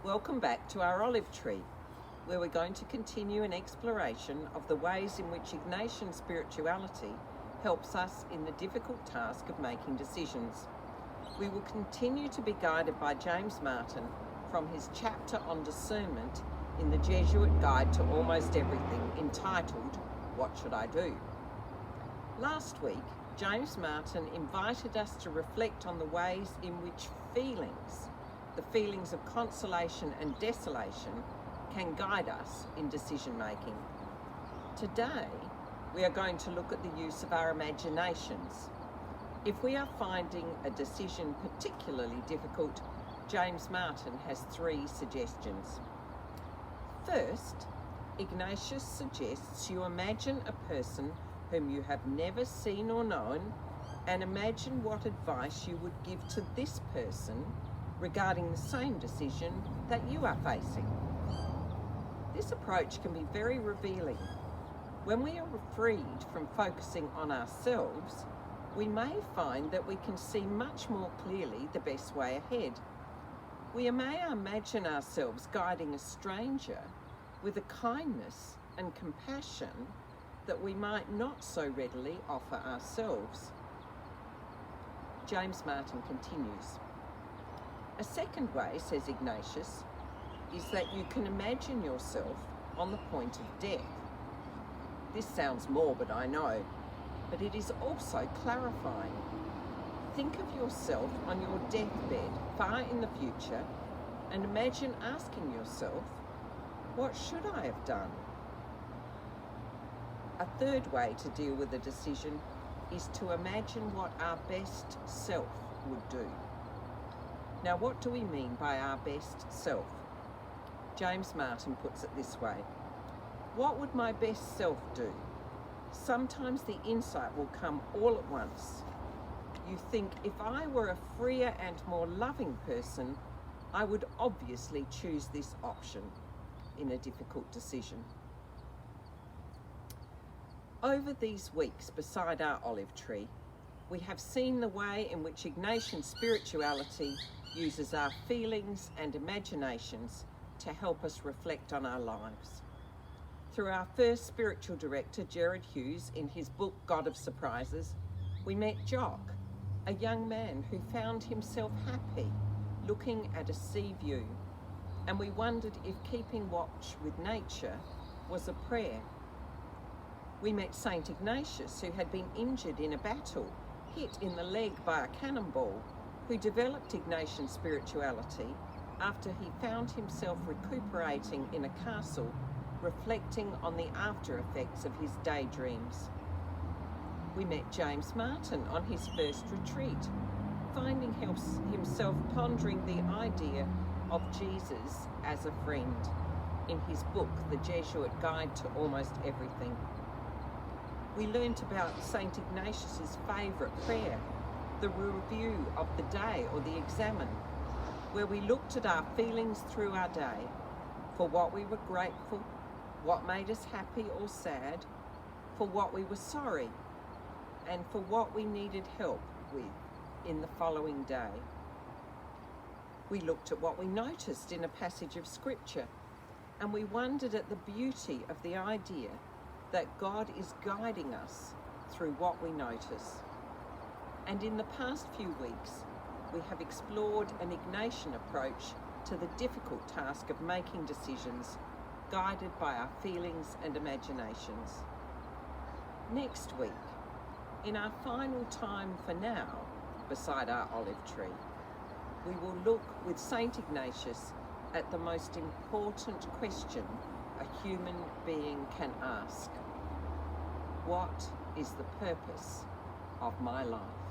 Welcome back to our olive tree, where we're going to continue an exploration of the ways in which Ignatian spirituality helps us in the difficult task of making decisions. We will continue to be guided by James Martin from his chapter on discernment in the Jesuit Guide to Almost Everything, entitled, What Should I Do? Last week, James Martin invited us to reflect on the ways in which the feelings of consolation and desolation, can guide us in decision making. Today, we are going to look at the use of our imaginations. If we are finding a decision particularly difficult, James Martin has 3 suggestions. First, Ignatius suggests you imagine a person whom you have never seen or known, and imagine what advice you would give to this person regarding the same decision that you are facing. This approach can be very revealing. When we are freed from focusing on ourselves, we may find that we can see much more clearly the best way ahead. We may imagine ourselves guiding a stranger with a kindness and compassion that we might not so readily offer ourselves. James Martin continues. A second way, says Ignatius, is that you can imagine yourself on the point of death. This sounds morbid, I know, but it is also clarifying. Think of yourself on your deathbed far in the future and imagine asking yourself, what should I have done? A third way to deal with a decision is to imagine what our best self would do. Now, what do we mean by our best self? James Martin puts it this way. What would my best self do? Sometimes the insight will come all at once. You think, if I were a freer and more loving person, I would obviously choose this option in a difficult decision. Over these weeks beside our olive tree, we have seen the way in which Ignatian spirituality uses our feelings and imaginations to help us reflect on our lives. Through our first spiritual director, Gerard Hughes, in his book God of Surprises, we met Jock, a young man who found himself happy looking at a sea view, and we wondered if keeping watch with nature was a prayer. We met Saint Ignatius, who had been injured in a battle, hit in the leg by a cannonball, who developed Ignatian spirituality after he found himself recuperating in a castle, reflecting on the after effects of his daydreams. We met James Martin on his first retreat, finding himself pondering the idea of Jesus as a friend in his book, The Jesuit Guide to Almost Everything. We learnt about St. Ignatius's favourite prayer, the review of the day or the examen, where we looked at our feelings through our day, for what we were grateful, what made us happy or sad, for what we were sorry, and for what we needed help with in the following day. We looked at what we noticed in a passage of scripture, and we wondered at the beauty of the idea that God is guiding us through what we notice. And in the past few weeks, we have explored an Ignatian approach to the difficult task of making decisions, guided by our feelings and imaginations. Next week, in our final time for now, beside our olive tree, we will look with Saint Ignatius at the most important question a human being can ask. What is the purpose of my life?